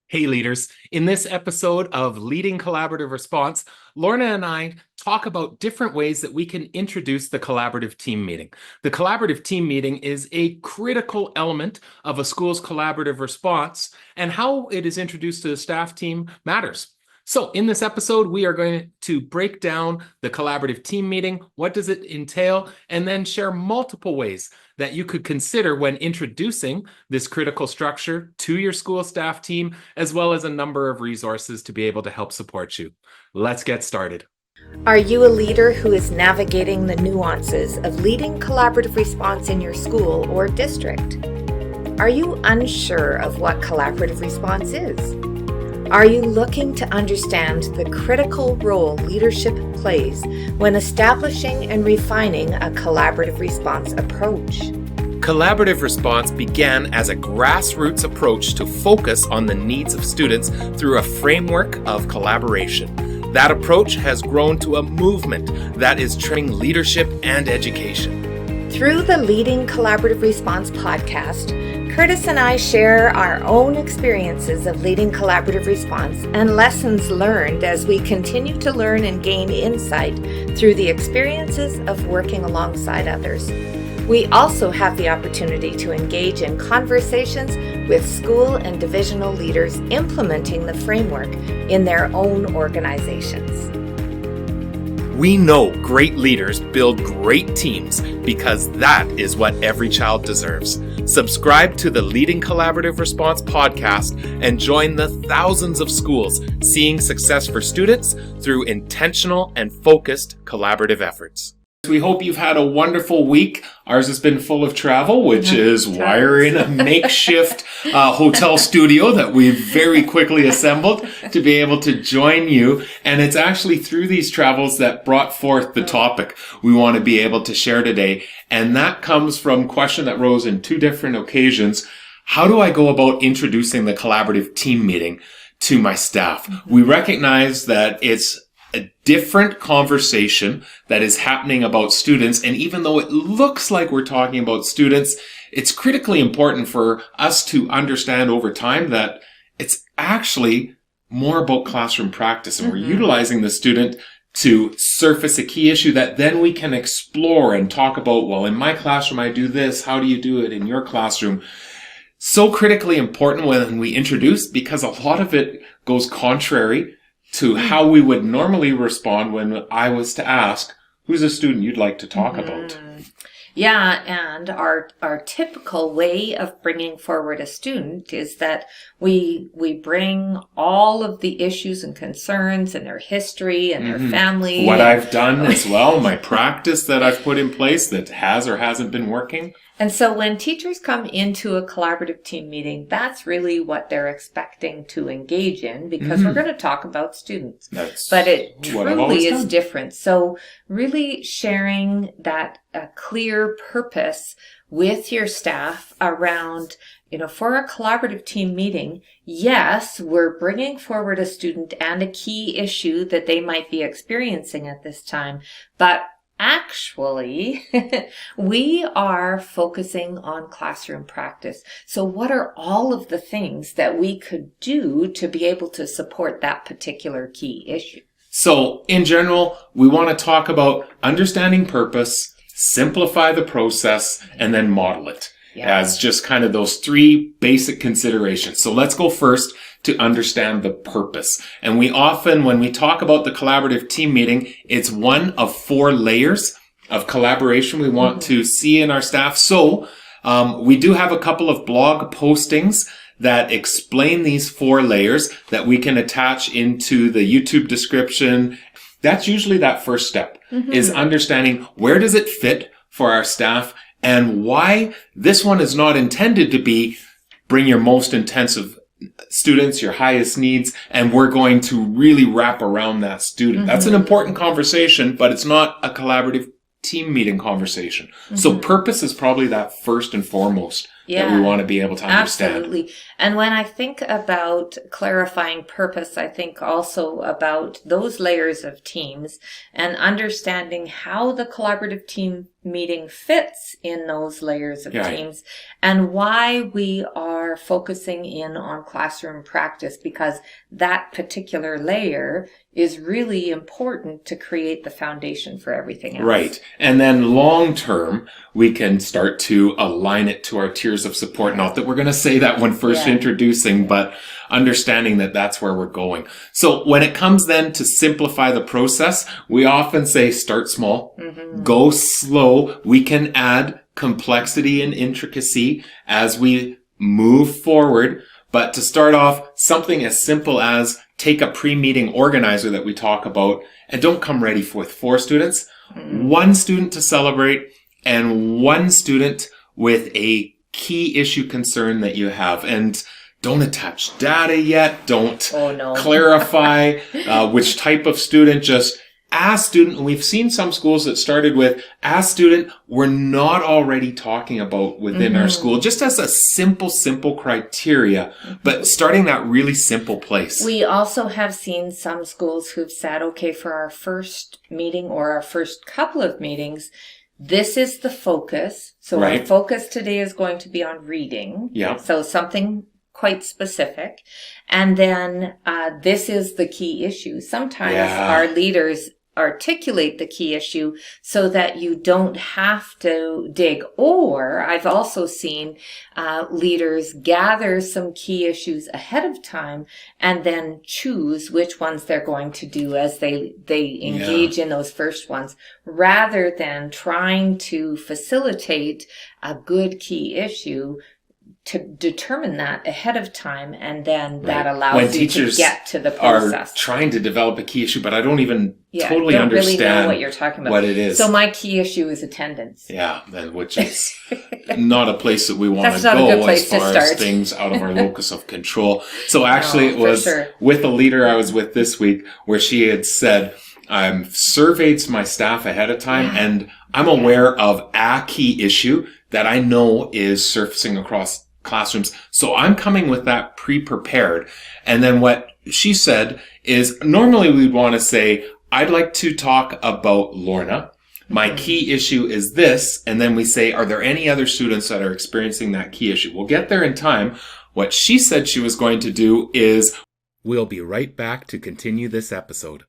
Hey leaders, in this episode of Leading Collaborative Response, Lorna and I talk about different ways that we can introduce the collaborative team meeting. The collaborative team meeting is a critical element of a school's collaborative response, and how it is introduced to the staff team matters. So in this episode, we are going to break down the collaborative team meeting, what does it entail, and then share multiple ways that you could consider when introducing this critical structure to your school staff team, as well as a number of resources to be able to help support you. Let's get started. Are you a leader who is navigating the nuances of leading collaborative response in your school or district? Are you unsure of what collaborative response is? Are you looking to understand the critical role leadership plays when establishing and refining a collaborative response approach? Collaborative response began as a grassroots approach to focus on the needs of students through a framework of collaboration. That approach has grown to a movement that is training leadership and education. Through the Leading Collaborative Response podcast, Kurtis and I share our own experiences of leading collaborative response and lessons learned as we continue to learn and gain insight through the experiences of working alongside others. We also have the opportunity to engage in conversations with school and divisional leaders implementing the framework in their own organizations. We know great leaders build great teams because that is what every child deserves. Subscribe to the Leading Collaborative Response podcast and join the thousands of schools seeing success for students through intentional and focused collaborative efforts. We hope you've had a wonderful week. Ours has been full of travel, which is why we're in a makeshift hotel studio that we've very quickly assembled to be able to join you. And it's actually through these travels that brought forth the topic we want to be able to share today. And that comes from a question that rose in two different occasions. How do I go about introducing the collaborative team meeting to my staff? We recognize that it's a different conversation that is happening about students. And even though it looks like we're talking about students, it's critically important for us to understand over time that it's actually more about classroom practice. And we're utilizing the student to surface a key issue that then we can explore and talk about, well, in my classroom, I do this. How do you do it in your classroom? So critically important when we introduce, because a lot of it goes contrary to how we would normally respond when I was to ask, who's a student you'd like to talk about? Yeah, and our typical way of bringing forward a student is that we bring all of the issues and concerns and their history and their family. What I've done as well, my practice that I've put in place that has or hasn't been working. And so when teachers come into a collaborative team meeting, that's really what they're expecting to engage in, because we're going to talk about students. But it truly is different. So really sharing that clear purpose with your staff around, for a collaborative team meeting, yes, we're bringing forward a student and a key issue that they might be experiencing at this time, but actually, we are focusing on classroom practice. So what are all of the things that we could do to be able to support that particular key issue? So in general, we want to talk about understanding purpose, simplify the process, and then model it as just kind of those three basic considerations. So let's go first to understand the purpose. And we often, when we talk about the collaborative team meeting, it's one of 4 layers of collaboration we want to see in our staff. So we do have a couple of blog postings that explain these 4 layers that we can attach into the YouTube description. That's usually that first step, is understanding where does it fit for our staff and why this one is not intended to be bring your most intensive students, your highest needs, and we're going to really wrap around that student. That's an important conversation, but it's not a collaborative team meeting conversation. So purpose is probably that first and foremost that we want to be able to understand. Absolutely. And when I think about clarifying purpose, I think also about those layers of teams and understanding how the collaborative team meeting fits in those layers of teams, and why we are focusing in on classroom practice, because that particular layer is really important to create the foundation for everything else. Right. And then long term, we can start to align it to our tiers of support. Not that we're going to say that when first introducing, but understanding that that's where we're going. So when it comes then to simplify the process, we often say start small, go slow. We can add complexity and intricacy as we move forward. But to start off, something as simple as take a pre-meeting organizer that we talk about and don't come ready with 4 students, 1 student to celebrate and 1 student with a key issue concern that you have. And don't attach data yet. Don't clarify which type of student. Just ask student. We've seen some schools that started with ask student we're not already talking about within our school, just as a simple criteria, but starting that really simple place. We also have seen some schools who've said, okay, for our first meeting or our first couple of meetings, this is the focus. So our focus today is going to be on reading. Yeah. So something quite specific. And then this is the key issue. Sometimes our leaders articulate the key issue so that you don't have to dig. Or I've also seen leaders gather some key issues ahead of time and then choose which ones they're going to do as they engage in those first ones, rather than trying to facilitate a good key issue to determine that ahead of time, and then that allows you to get to the process. Are trying to develop a key issue, but I don't even totally understand really know what you're talking about. What it is. So my key issue is attendance. Yeah, which is not a place that we want to go as far as things out of our locus of control. So actually it was with a leader I was with this week where she had said, I've surveyed my staff ahead of time and I'm aware of a key issue that I know is surfacing across classrooms. So I'm coming with that pre-prepared. And then what she said is normally we'd want to say, I'd like to talk about Lorna. My key issue is this. And then we say, are there any other students that are experiencing that key issue? We'll get there in time. What she said she was going to do is we'll be right back to continue this episode.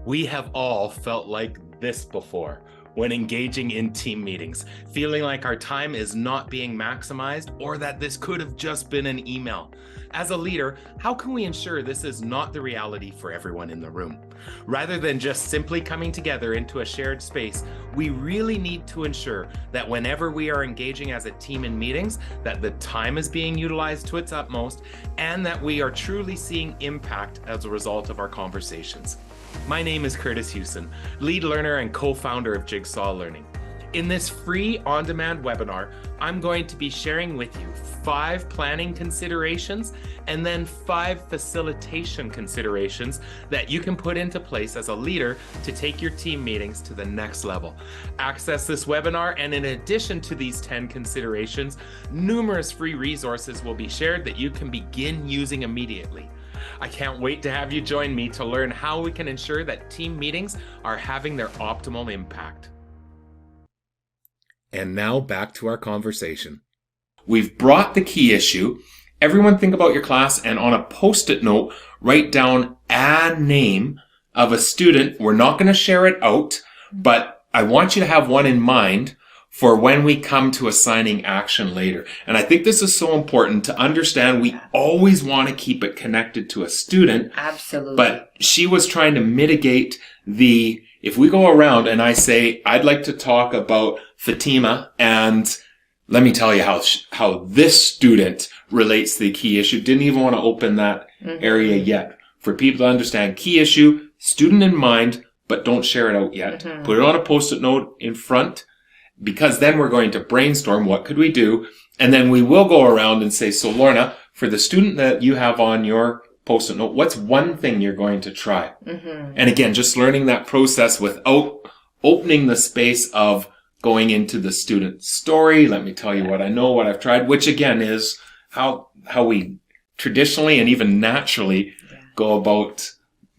We have all felt like this before when engaging in team meetings, feeling like our time is not being maximized or that this could have just been an email. As a leader, how can we ensure this is not the reality for everyone in the room? Rather than just simply coming together into a shared space, we really need to ensure that whenever we are engaging as a team in meetings, that the time is being utilized to its utmost and that we are truly seeing impact as a result of our conversations. My name is Kurtis Hewson, lead learner and co-founder of Jigsaw Learning. In this free on-demand webinar, I'm going to be sharing with you 5 planning considerations and then 5 facilitation considerations that you can put into place as a leader to take your team meetings to the next level. Access this webinar, and in addition to these 10 considerations, numerous free resources will be shared that you can begin using immediately. I can't wait to have you join me to learn how we can ensure that team meetings are having their optimal impact. And now back to our conversation. We've brought the key issue. Everyone think about your class and on a post-it note, write down a name of a student. We're not going to share it out, but I want you to have one in mind for when we come to assigning action later. And I think this is so important to understand. We always want to keep it connected to a student. Absolutely. But she was trying to mitigate if we go around and I say, I'd like to talk about Fatima, and let me tell you how this student relates to the key issue. Didn't even want to open that area yet. For people to understand key issue, student in mind, but don't share it out yet. Put it on a post-it note in front, because then we're going to brainstorm what could we do. And then we will go around and say, so Lorna, for the student that you have on your post-it note, what's one thing you're going to try? And again, just learning that process without opening the space of going into the student's story. Let me tell you what I know, what I've tried, which again is how we traditionally and even naturally go about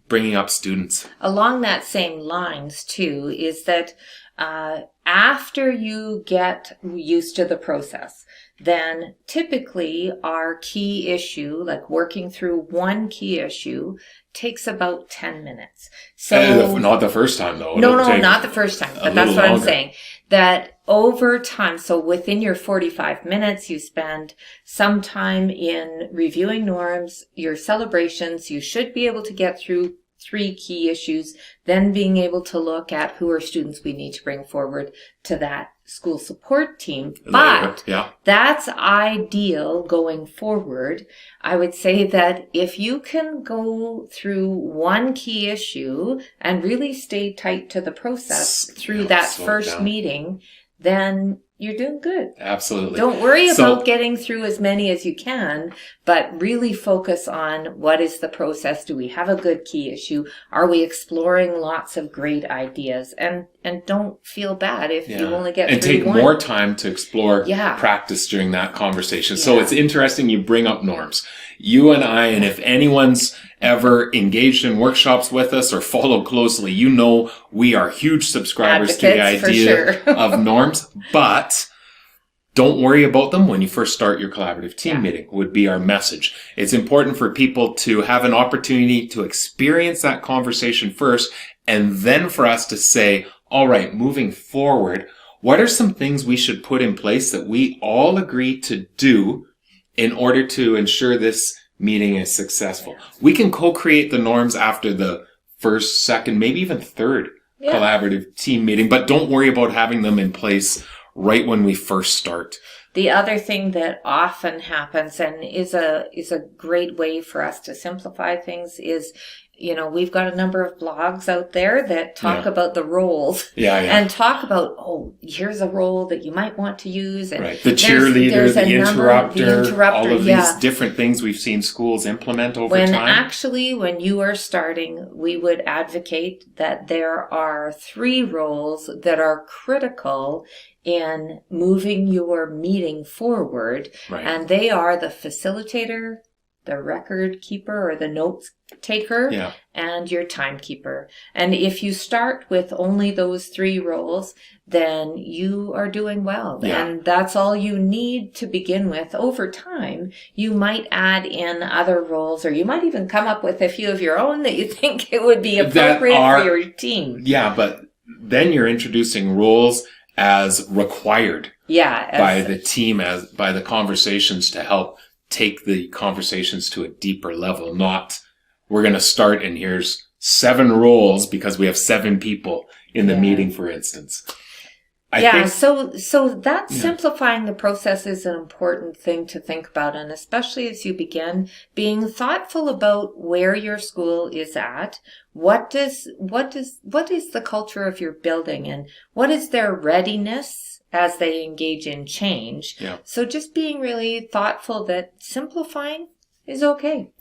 bringing up students. Along that same lines too, is that After you get used to the process, then typically our key issue, like working through one key issue, takes about 10 minutes. So not the first time though. No, not the first time. But that's what I'm saying. That over time, so within your 45 minutes, you spend some time in reviewing norms, your celebrations. You should be able to get through 3 key issues, then being able to look at who are students we need to bring forward to that school support team. But that's ideal going forward. I would say that if you can go through one key issue and really stay tight to the process through that first meeting, then you're doing good. Absolutely. Don't worry about getting through as many as you can, but really focus on what is the process. Do we have a good key issue? Are we exploring lots of great ideas? And don't feel bad if you only get and through take one. more time to explore practice during that conversation. So it's interesting you bring up norms. You and I, and if anyone's ever engaged in workshops with us or followed closely, you know we are huge subscribers to the idea of norms, but don't worry about them when you first start your collaborative team meeting would be our message. It's important for people to have an opportunity to experience that conversation first, and then for us to say, all right, moving forward, what are some things we should put in place that we all agree to do in order to ensure this meeting is successful? We can co-create the norms after the first, second, maybe even third collaborative team meeting, but don't worry about having them in place right when we first start. The other thing that often happens and is a great way for us to simplify things is, we've got a number of blogs out there that talk about the roles and talk about, here's a role that you might want to use. And the cheerleader, the interrupter, all of these different things we've seen schools implement over time. Actually, when you are starting, we would advocate that there are 3 roles that are critical in moving your meeting forward. And they are the facilitator, the record keeper or the notes taker, and your timekeeper. And if you start with only those 3 roles, then you are doing well. And that's all you need to begin with. Over time, you might add in other roles, or you might even come up with a few of your own that you think it would be appropriate for your team. Yeah, but then you're introducing roles as required by the team, by the conversations to help take the conversations to a deeper level, not we're going to start and here's 7 roles because we have 7 people in the meeting, for instance. So that simplifying the process is an important thing to think about, and especially as you begin being thoughtful about where your school is at, what is the culture of your building, and what is their readiness as they engage in change. So just being really thoughtful that simplifying is okay.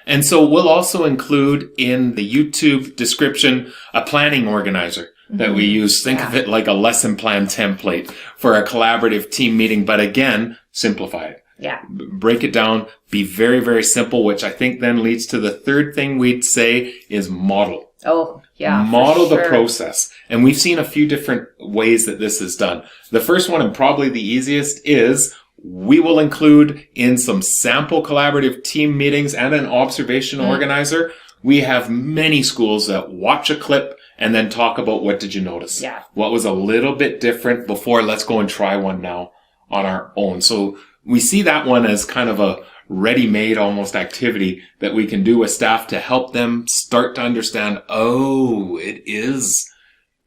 And so we'll also include in the YouTube description a planning organizer that we use. Think of it like a lesson plan template for a collaborative team meeting, but again, simplify it. Break it down, be very, very simple, which I think then leads to the third thing we'd say is model. Model the process. And we've seen a few different ways that this is done. The first one, and probably the easiest, is we will include in some sample collaborative team meetings and an observation organizer. We have many schools that watch a clip and then talk about what did you notice? What was a little bit different before? Let's go and try one now on our own. So we see that one as kind of a ready-made almost activity that we can do with staff to help them start to understand, it is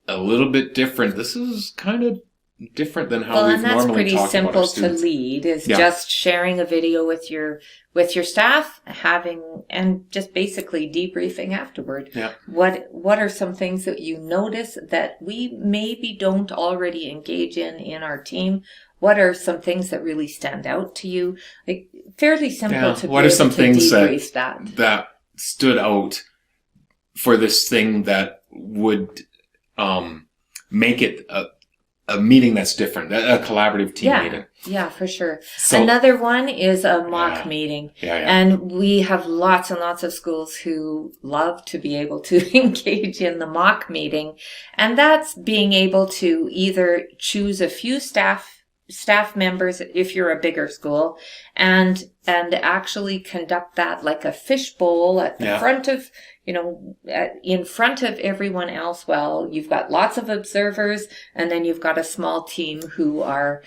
a little bit different. This is kind of different than how we've normally talked about our students. Well, and that's pretty simple to lead, is just sharing a video with your staff, and just basically debriefing afterward. What are some things that you notice that we maybe don't already engage in our team? What are some things that really stand out to you? Like, fairly simple to what are some things debrief that stood out for this thing that would make it a meeting that's different, a collaborative team meeting. Yeah, for sure. So, another one is a mock meeting. And we have lots and lots of schools who love to be able to engage in the mock meeting. And that's being able to either choose a few staff members, if you're a bigger school, and actually conduct that like a fishbowl at the front of, in front of everyone else. Well, you've got lots of observers, and then you've got a small team who are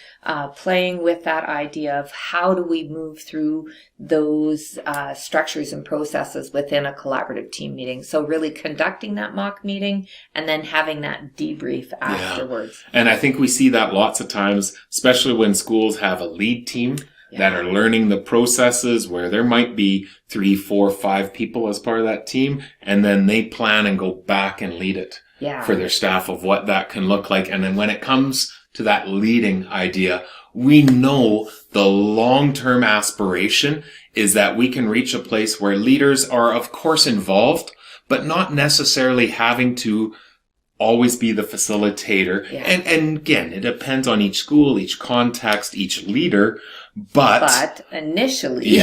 playing with that idea of how do we move through those structures and processes within a collaborative team meeting. So really conducting that mock meeting and then having that debrief afterwards. And I think we see that lots of times, especially when schools have a lead team that are learning the processes, where there might be 3, 4, 5 people as part of that team, and then they plan and go back and lead it for their staff of what that can look like. And then when it comes to that leading idea, we know the long-term aspiration is that we can reach a place where leaders are, of course, involved, but not necessarily having to always be the facilitator. And again, it depends on each school, each context, each leader. But initially,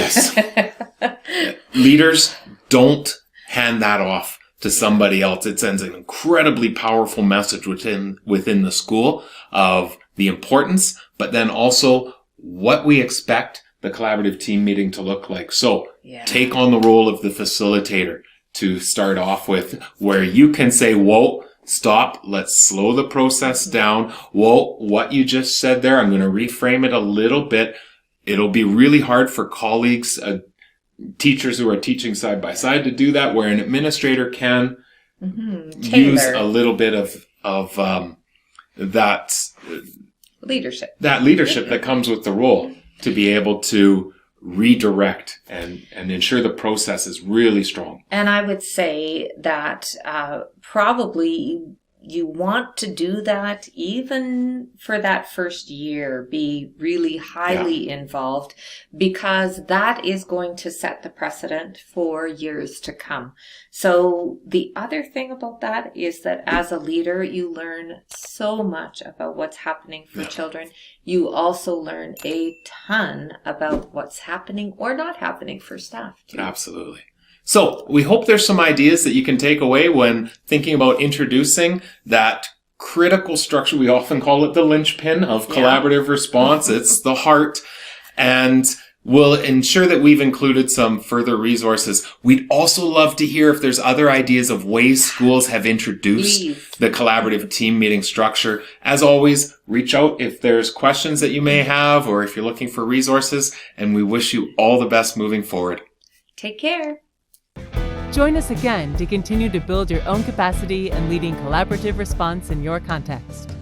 leaders don't hand that off to somebody else. It sends an incredibly powerful message within the school of the importance, but then also what we expect the collaborative team meeting to look like. So take on the role of the facilitator to start off with, where you can say, whoa, stop, let's slow the process down. Whoa, what you just said there, I'm going to reframe it a little bit. It'll be really hard for colleagues, teachers who are teaching side by side to do that, where an administrator can use a little bit of that leadership that comes with the role to be able to redirect and ensure the process is really strong. And I would say that probably you want to do that even for that first year, be really highly involved, because that is going to set the precedent for years to come. So the other thing about that is that as a leader, you learn so much about what's happening for children. You also learn a ton about what's happening or not happening for staff too. Absolutely. So we hope there's some ideas that you can take away when thinking about introducing that critical structure. We often call it the linchpin of collaborative response. It's the heart. And we'll ensure that we've included some further resources. We'd also love to hear if there's other ideas of ways schools have introduced the collaborative team meeting structure. As always, reach out if there's questions that you may have, or if you're looking for resources. And we wish you all the best moving forward. Take care. Join us again to continue to build your own capacity and leading collaborative response in your context.